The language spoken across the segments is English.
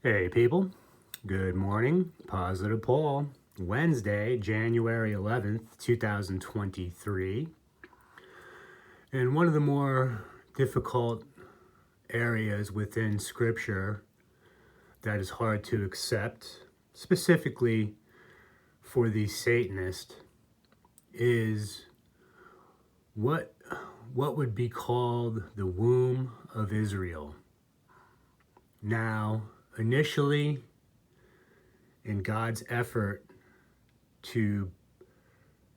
Hey people, good morning. Positive Paul. Wednesday, January 11th, 2023. And one of the more difficult areas within Scripture that is hard to accept, specifically for the Satanist, is what would be called the womb of Israel. Now, initially, in God's effort to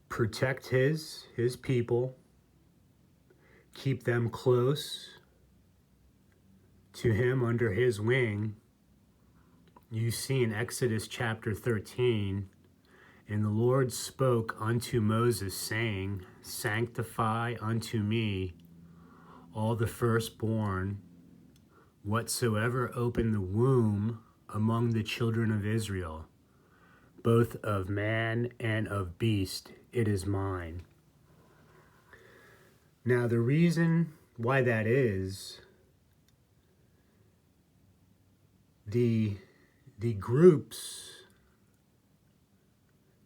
protect his people, keep them close to him under his wing, you see in Exodus chapter 13, and the Lord spoke unto Moses, saying, Sanctify unto me all the firstborn, whatsoever open the womb among the children of Israel, both of man and of beast, it is mine. Now, the reason why that is, the groups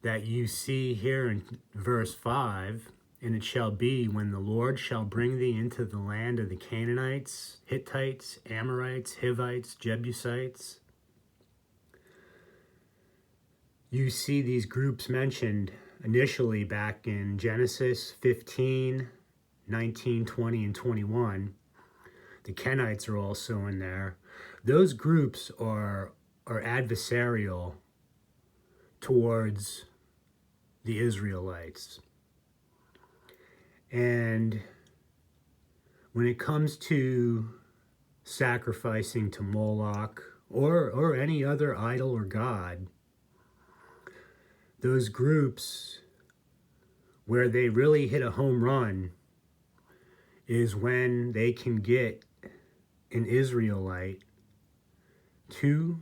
that you see here in verse 5, and it shall be when the Lord shall bring thee into the land of the Canaanites, Hittites, Amorites, Hivites, Jebusites. You see these groups mentioned initially back in Genesis 15, 19, 20, and 21. The Kenites are also in there. Those groups are adversarial towards the Israelites. And when it comes to sacrificing to Moloch or any other idol or god, those groups where they really hit a home run is when they can get an Israelite to,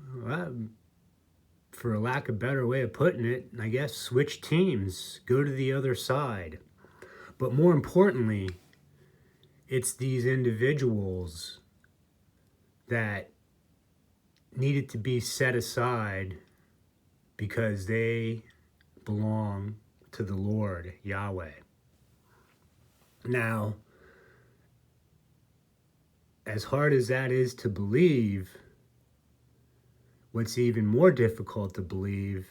for a lack of a better way of putting it, I guess, switch teams, go to the other side. But more importantly, it's these individuals that needed to be set aside because they belong to the Lord, Yahweh. Now, as hard as that is to believe, what's even more difficult to believe,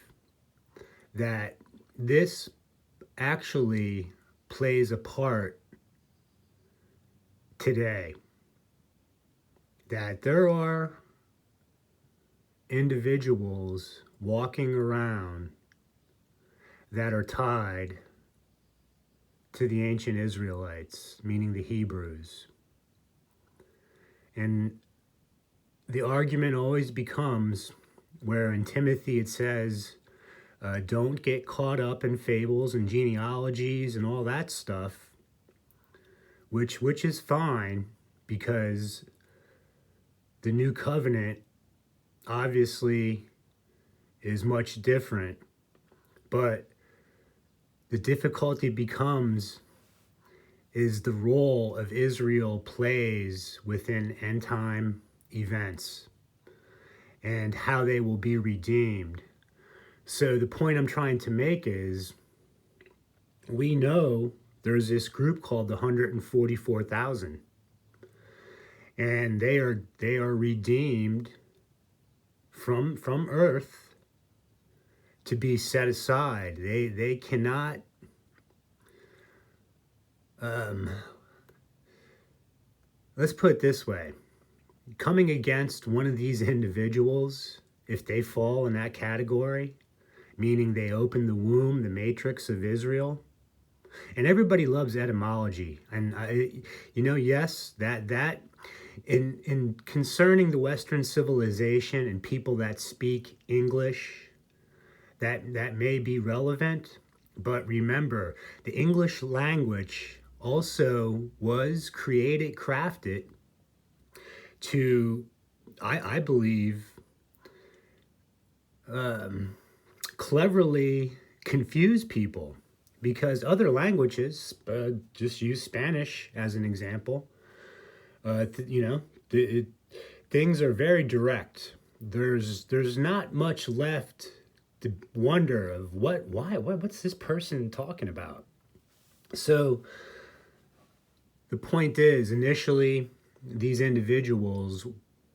that this actually plays a part today. That there are individuals walking around that are tied to the ancient Israelites, meaning the Hebrews. And the argument always becomes where in Timothy it says, don't get caught up in fables and genealogies and all that stuff, which is fine, because the new covenant obviously is much different. But the difficulty becomes is the role of Israel plays within end time events and how they will be redeemed. So the point I'm trying to make is, we know there's this group called the 144,000, and they are redeemed from earth to be set aside. They cannot let's put it this way. Coming against one of these individuals, if they fall in that category, meaning they open the womb, the matrix of Israel, and everybody loves etymology. And yes, that in concerning the Western civilization and people that speak English, that may be relevant. But remember, the English language also was created, crafted to, I believe, cleverly confuse people, because other languages, just use Spanish as an example, things are very direct. there's not much left to wonder of what's this person talking about. So the point is, initially, these individuals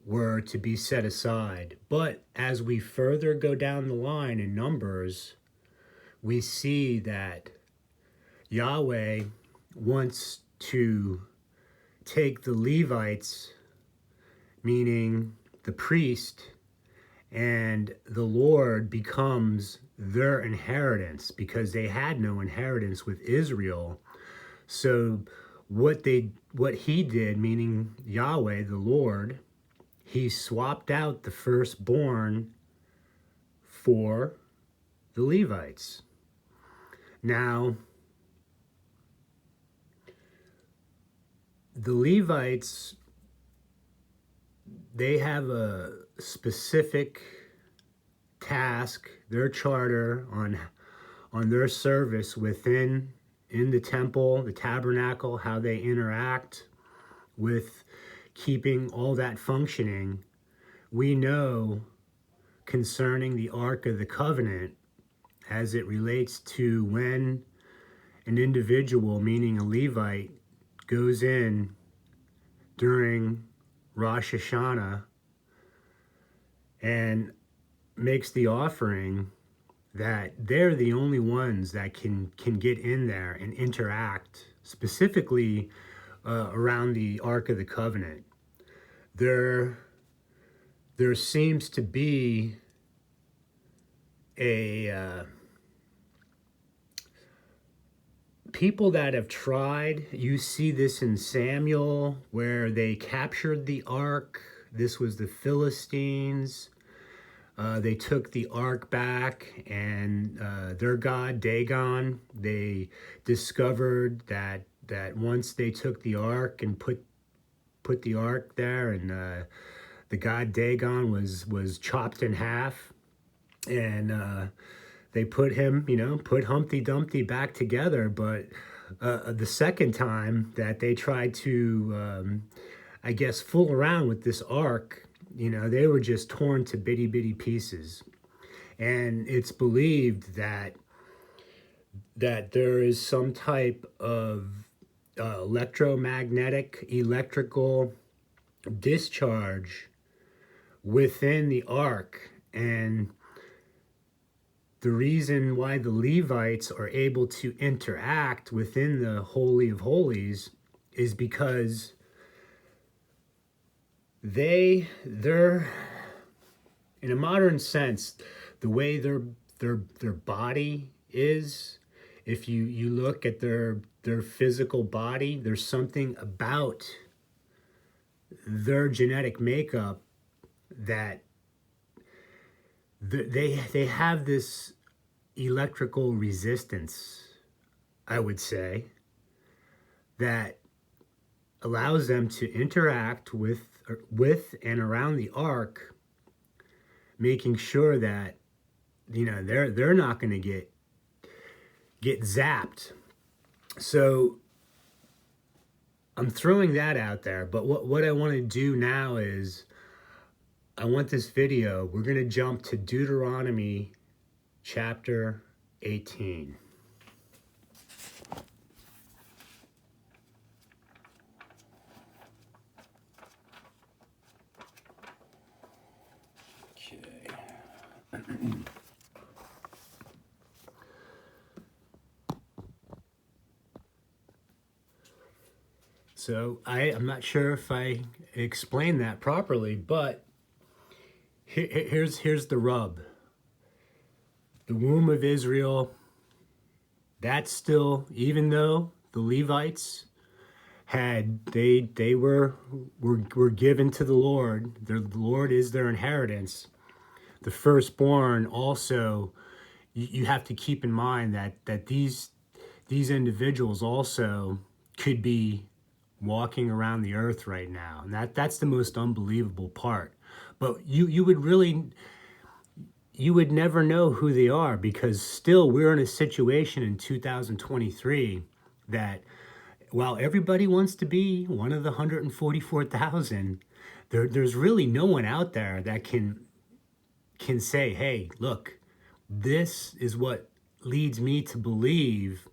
were to be set aside. But as we further go down the line in Numbers, we see that Yahweh wants to take the Levites, meaning the priest, and the Lord becomes their inheritance because they had no inheritance with Israel. So what he did, meaning Yahweh, the Lord, he swapped out the firstborn for the Levites. Now, the Levites, they have a specific task, their charter on their service in the temple, the tabernacle, how they interact with keeping all that functioning. We know concerning the Ark of the Covenant as it relates to when an individual, meaning a Levite, goes in during Rosh Hashanah and makes the offering, that they're the only ones that can get in there and interact specifically around the Ark of the Covenant. There seems to be a people that have tried. You see this in Samuel where they captured the ark. This was the Philistines. They took the ark back, and their god Dagon, they discovered that once they took the ark and put the ark there, and the god Dagon was chopped in half, and they put him, put Humpty Dumpty back together. But the second time that they tried to, I guess, fool around with this ark, they were just torn to bitty pieces. And it's believed that there is some type of electrical discharge within the ark. And the reason why the Levites are able to interact within the Holy of Holies is because they're in a modern sense, the way their body is, if you look at their physical body, there's something about their genetic makeup that they have this electrical resistance, I would say, that allows them to interact with and around the ark, making sure that they're not going to get zapped. So I'm throwing that out there. But what I want to do now is, I want this video, we're going to jump to Deuteronomy chapter 18. So I'm not sure if I explained that properly, but here's the rub. The womb of Israel, that's still, even though the Levites were given to the Lord, the Lord is their inheritance. The firstborn also, you have to keep in mind that these individuals also could be walking around the earth right now, and that's the most unbelievable part. But you would never know who they are, because still we're in a situation in 2023 that while everybody wants to be one of the 144,000, there's really no one out there that can can say, hey, look, this is what leads me to believe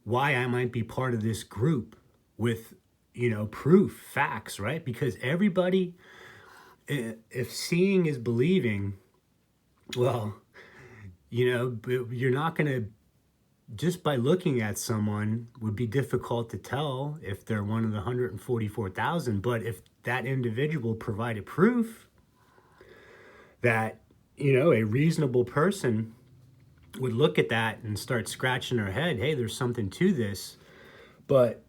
why I might be part of this group with, proof, facts, right? Because everybody, if seeing is believing, well, you're not going to, just by looking at someone would be difficult to tell if they're one of the 144,000. But if that individual provided proof that, a reasonable person would look at that and start scratching their head, hey, there's something to this. But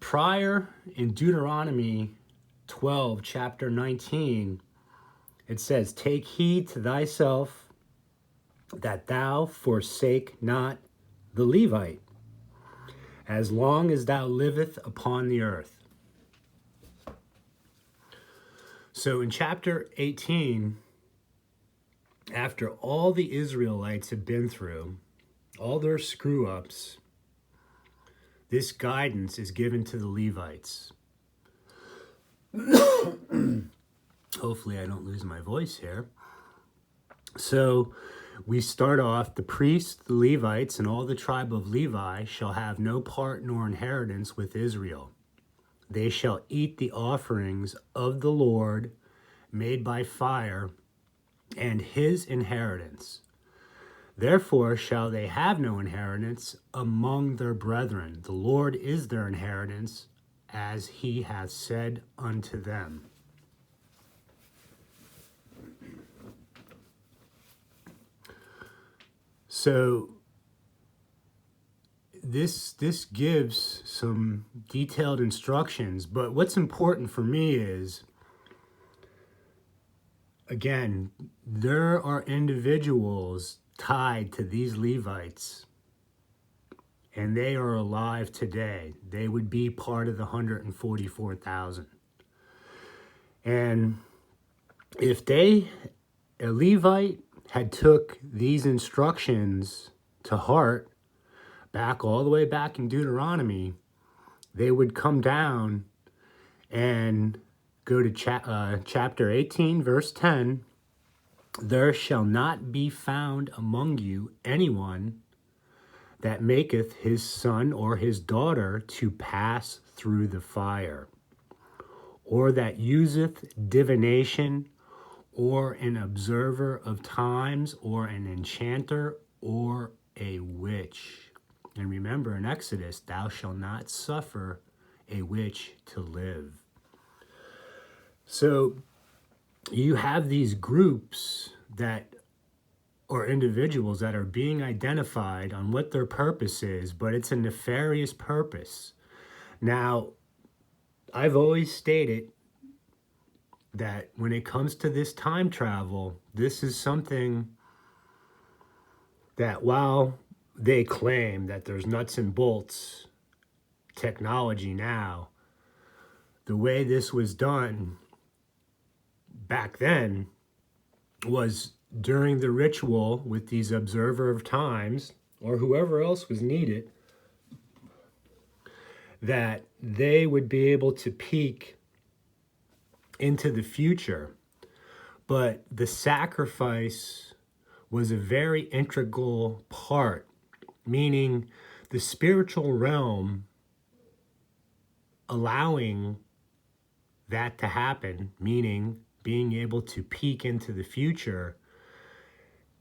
prior in Deuteronomy 12, chapter 19, it says, take heed to thyself that thou forsake not the Levite, as long as thou liveth upon the earth. So in chapter 18, after all the Israelites have been through, all their screw-ups, this guidance is given to the Levites. Hopefully I don't lose my voice here. So we start off, the priests, the Levites, and all the tribe of Levi shall have no part nor inheritance with Israel. They shall eat the offerings of the Lord made by fire, and his inheritance. Therefore shall they have no inheritance among their brethren. The Lord is their inheritance, as he hath said unto them. So this gives some detailed instructions, but what's important for me is, again, there are individuals tied to these Levites, and they are alive today. They would be part of the 144,000. And if a Levite had took these instructions to heart, all the way back in Deuteronomy, they would come down and go to chapter 18, verse 10. There shall not be found among you anyone that maketh his son or his daughter to pass through the fire, or that useth divination, or an observer of times, or an enchanter, or a witch. And remember in Exodus, thou shalt not suffer a witch to live. So you have these groups or individuals that are being identified on what their purpose is, but it's a nefarious purpose. Now, I've always stated that when it comes to this time travel, this is something that, while they claim that there's nuts and bolts technology now, the way this was done back then was during the ritual with these observer of times, or whoever else was needed, that they would be able to peek into the future. But the sacrifice was a very integral part, meaning the spiritual realm allowing that to happen, meaning being able to peek into the future,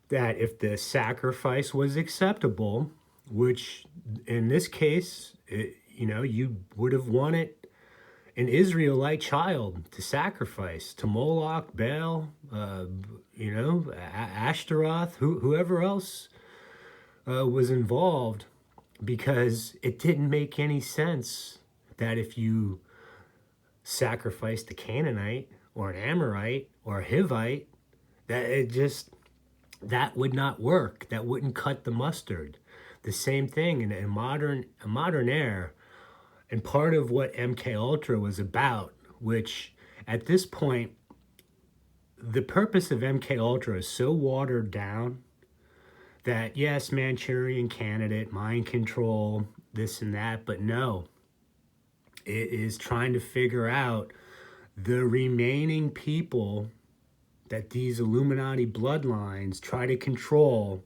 that if the sacrifice was acceptable, which in this case, you would have wanted an Israelite child to sacrifice to Moloch, Baal, Ashtaroth, whoever else was involved, because it didn't make any sense that if you sacrificed a Canaanite or an Amorite or a Hivite, that would not work. That wouldn't cut the mustard. The same thing in a modern era. And part of what MK Ultra was about, which at this point, the purpose of MK Ultra is so watered down that, yes, Manchurian Candidate, mind control, this and that, but no. It is trying to figure out the remaining people that these Illuminati bloodlines try to control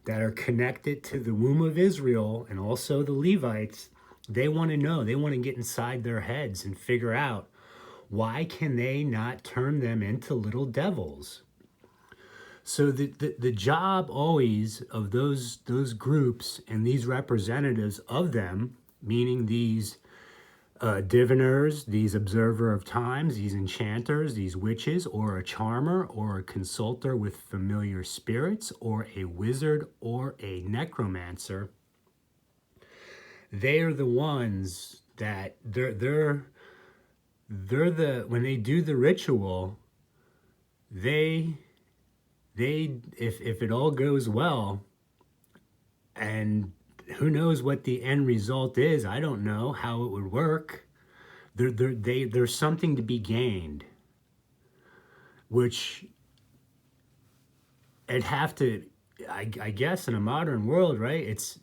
that are connected to the womb of Israel and also the Levites, they want to know, they want to get inside their heads and figure out, why can they not turn them into little devils? So the job always of those groups and these representatives of them, meaning these diviners, these observer of times, these enchanters, these witches, or a charmer, or a consulter with familiar spirits, or a wizard, or a necromancer, they are the ones that they're the, when they do the ritual, they if it all goes well, and who knows what the end result is, I don't know how it would work. There's something to be gained, which it'd have to, I guess in a modern world, right? It's,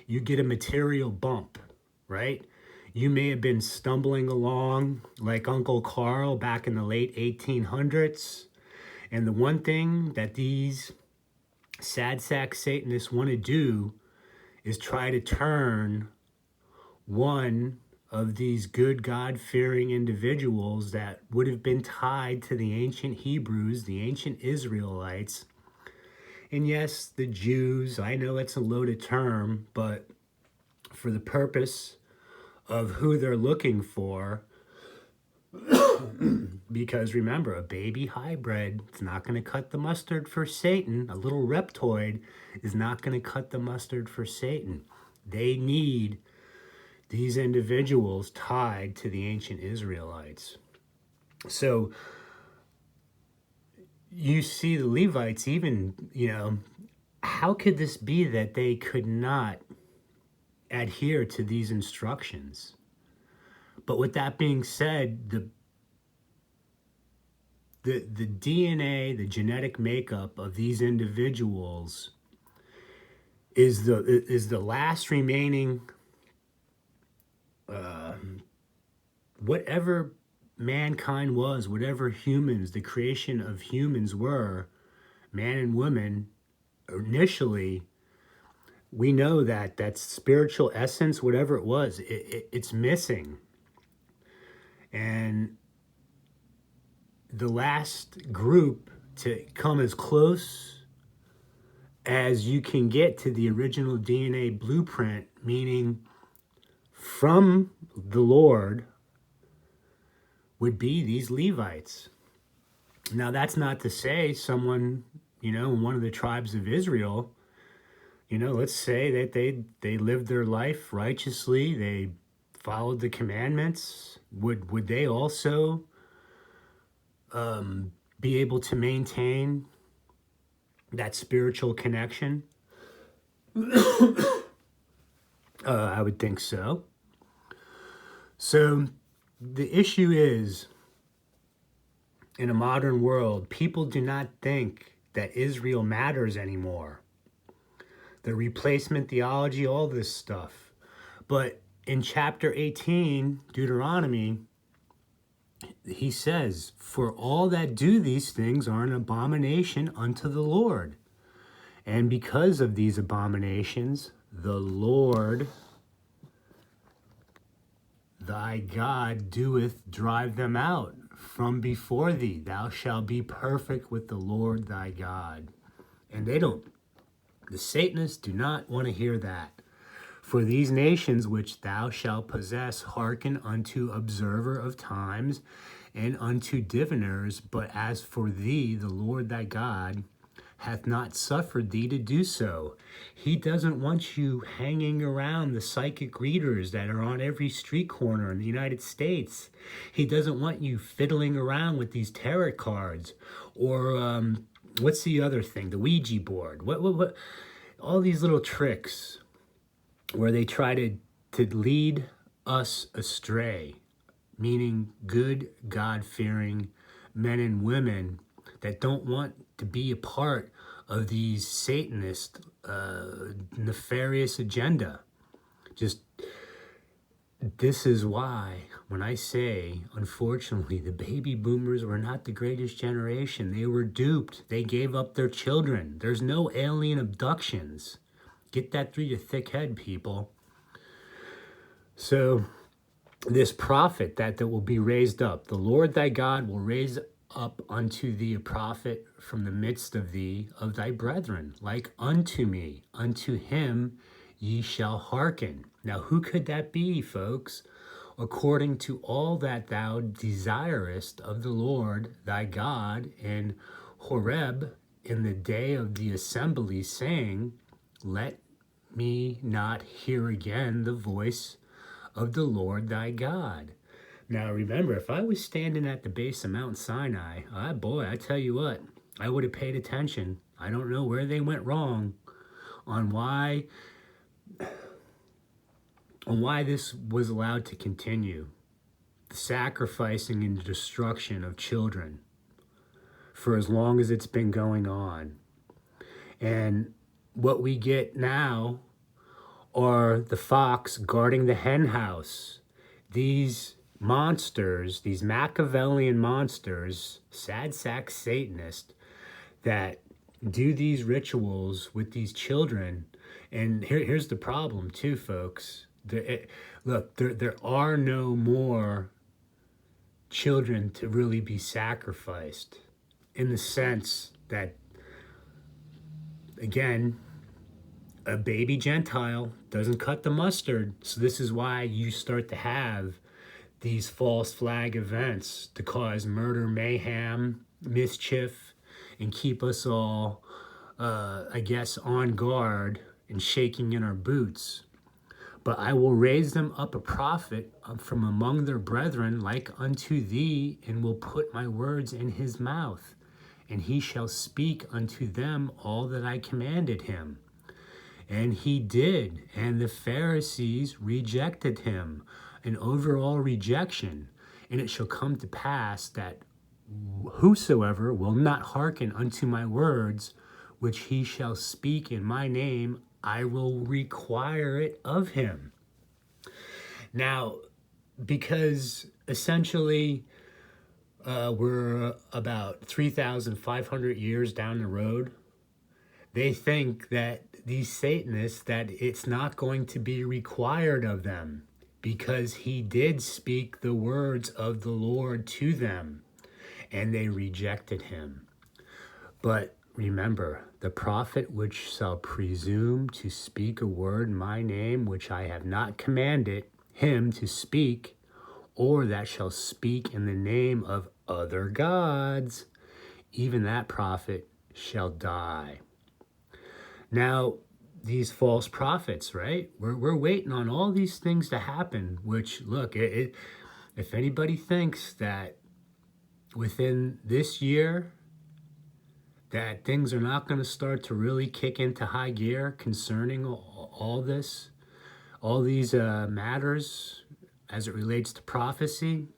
you get a material bump, right? You may have been stumbling along like Uncle Carl back in the late 1800s. And the one thing that these sad sack Satanists want to do is try to turn one of these good God-fearing individuals that would have been tied to the ancient Hebrews, the ancient Israelites, and yes, the Jews. I know it's a loaded term, but for the purpose of who they're looking for, because remember, a baby hybrid is not going to cut the mustard for Satan. A little reptoid is not going to cut the mustard for Satan. They need these individuals tied to the ancient Israelites. So you see the Levites even, how could this be that they could not adhere to these instructions? But with that being said, the DNA, the genetic makeup of these individuals is the last remaining whatever mankind was, whatever humans, the creation of humans were, man and woman, initially, we know that spiritual essence, whatever it was, it's missing. And the last group to come as close as you can get to the original DNA blueprint, meaning from the Lord, would be these Levites. Now, that's not to say someone, in one of the tribes of Israel, let's say that they lived their life righteously, they followed the commandments. Would they also be able to maintain that spiritual connection? I would think so. So the issue is, in a modern world, people do not think that Israel matters anymore. The replacement theology, all this stuff. But in chapter 18, Deuteronomy, he says, for all that do these things are an abomination unto the Lord. And because of these abominations, the Lord thy God doeth drive them out from before thee. Thou shalt be perfect with the Lord thy God. And the Satanists do not want to hear that. For these nations which thou shalt possess hearken unto observer of times and unto diviners, but as for thee, the Lord thy God hath not suffered thee to do so. He doesn't want you hanging around the psychic readers that are on every street corner in the United States. He doesn't want you fiddling around with these tarot cards, or what's the other thing? The Ouija board. What? All these little tricks where they try to lead us astray, meaning good, God-fearing men and women that don't want to be a part of these Satanist nefarious agenda. Just this is why, when I say, unfortunately, the baby boomers were not the greatest generation, they were duped. They gave up their children. There's no alien abductions. Get that through your thick head, people. So, this prophet that will be raised up, the Lord thy God will raise up unto thee a prophet from the midst of thee, of thy brethren, like unto me. Unto him ye shall hearken. Now, who could that be, folks? According to all that thou desirest of the Lord thy God in Horeb in the day of the assembly, saying, let me not hear again the voice of the Lord thy God. Now remember, if I was standing at the base of Mount Sinai, boy, I tell you what, I would have paid attention. I don't know where they went wrong on why this was allowed to continue. The sacrificing and destruction of children for as long as it's been going on. And what we get now are the fox guarding the hen house. These monsters, these Machiavellian monsters, sad sack Satanists that do these rituals with these children. And here's the problem too, folks. There are no more children to really be sacrificed, in the sense that, again, a baby Gentile doesn't cut the mustard. So this is why you start to have these false flag events to cause murder, mayhem, mischief, and keep us all, on guard and shaking in our boots. But I will raise them up a prophet from among their brethren like unto thee, and will put my words in his mouth, and he shall speak unto them all that I commanded him. And he did, and the Pharisees rejected him, an overall rejection. And it shall come to pass that whosoever will not hearken unto my words, which he shall speak in my name, I will require it of him. Now, because essentially we're about 3,500 years down the road, they think that these Satanists, that it's not going to be required of them, because he did speak the words of the Lord to them, and they rejected him. But remember, the prophet which shall presume to speak a word in my name, which I have not commanded him to speak, or that shall speak in the name of other gods, even that prophet shall die. Now, these false prophets, right? We're waiting on all these things to happen, which, look, if anybody thinks that within this year that things are not going to start to really kick into high gear concerning all these matters as it relates to prophecy,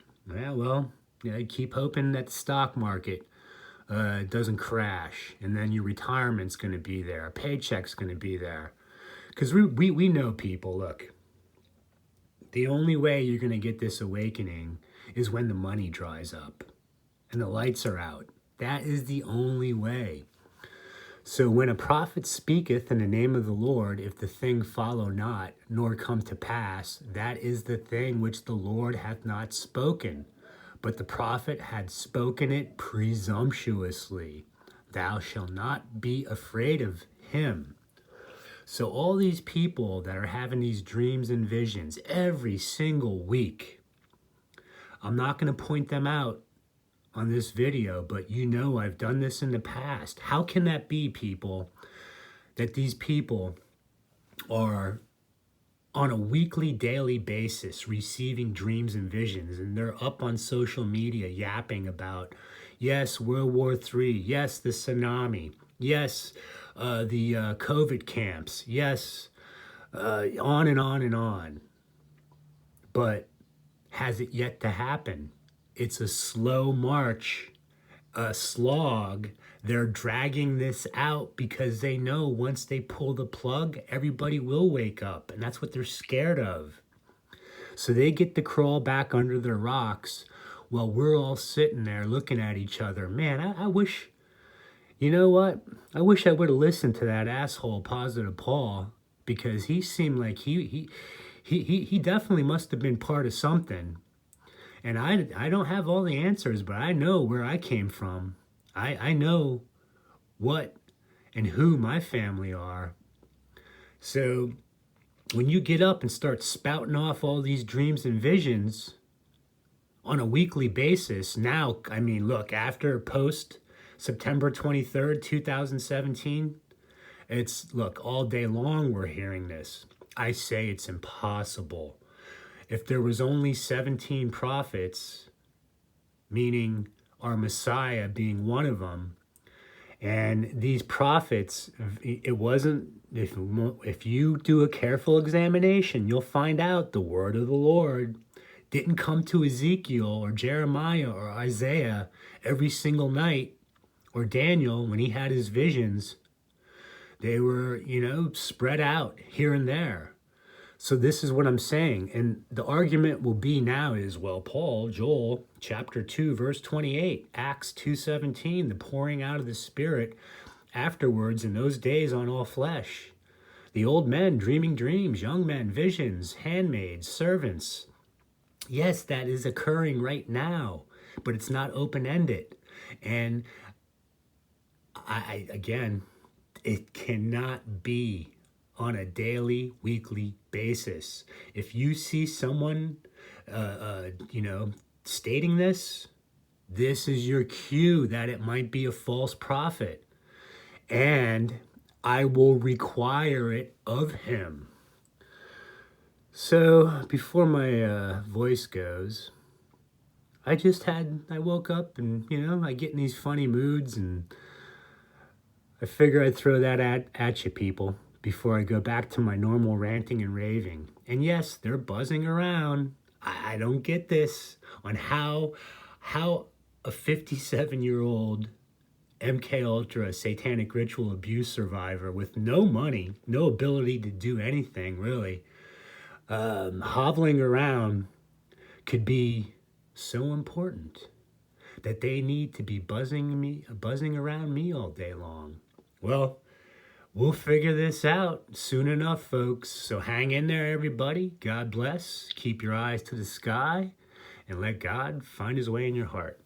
keep hoping that the stock market doesn't crash, and then your retirement's going to be there, a paycheck's going to be there. Because we know, people, look, the only way you're going to get this awakening is when the money dries up and the lights are out. That is the only way. So when a prophet speaketh in the name of the Lord, if the thing follow not, nor come to pass, that is the thing which the Lord hath not spoken. But the prophet had spoken it presumptuously. Thou shalt not be afraid of him. So all these people that are having these dreams and visions every single week, I'm not going to point them out on this video, but I've done this in the past. How can that be, people, that these people are on a weekly, daily basis receiving dreams and visions, and they're up on social media yapping about, yes, World War III, yes, the tsunami, yes, the COVID camps, yes, on and on and on. But has it yet to happen? It's a slow march, a slog. They're dragging this out because they know once they pull the plug, everybody will wake up. And that's what they're scared of. So they get to crawl back under their rocks while we're all sitting there looking at each other. Man, I wish, you know what? I wish I would have listened to that asshole Positive Paul, because he seemed like he definitely must have been part of something. And I don't have all the answers, but I know where I came from. I know what and who my family are. So when you get up and start spouting off all these dreams and visions on a weekly basis, now, I mean, look, after post September 23rd, 2017, look, all day long we're hearing this. I say it's impossible. If there was only 17 prophets, meaning our Messiah being one of them, and these prophets, it wasn't, if you do a careful examination, you'll find out the word of the Lord didn't come to Ezekiel or Jeremiah or Isaiah every single night, or Daniel when he had his visions. They were, spread out here and there. So this is what I'm saying. And the argument will be now is, well, Joel chapter 2, verse 28, Acts 2:17, the pouring out of the Spirit afterwards in those days on all flesh. The old men dreaming dreams, young men visions, handmaids, servants. Yes, that is occurring right now, but it's not open-ended. And again, it cannot be on a daily, weekly basis. If you see someone, stating this is your cue that it might be a false prophet, and I will require it of him. So before my voice goes, I woke up and, I get in these funny moods, and I figure I'd throw that at you people before I go back to my normal ranting and raving. And yes, they're buzzing around. I don't get this on how a 57-year-old MK Ultra satanic ritual abuse survivor with no money, no ability to do anything really, hoveling around could be so important that they need to be buzzing around me all day long. Well, we'll figure this out soon enough, folks. So hang in there, everybody. God bless. Keep your eyes to the sky and let God find his way in your heart.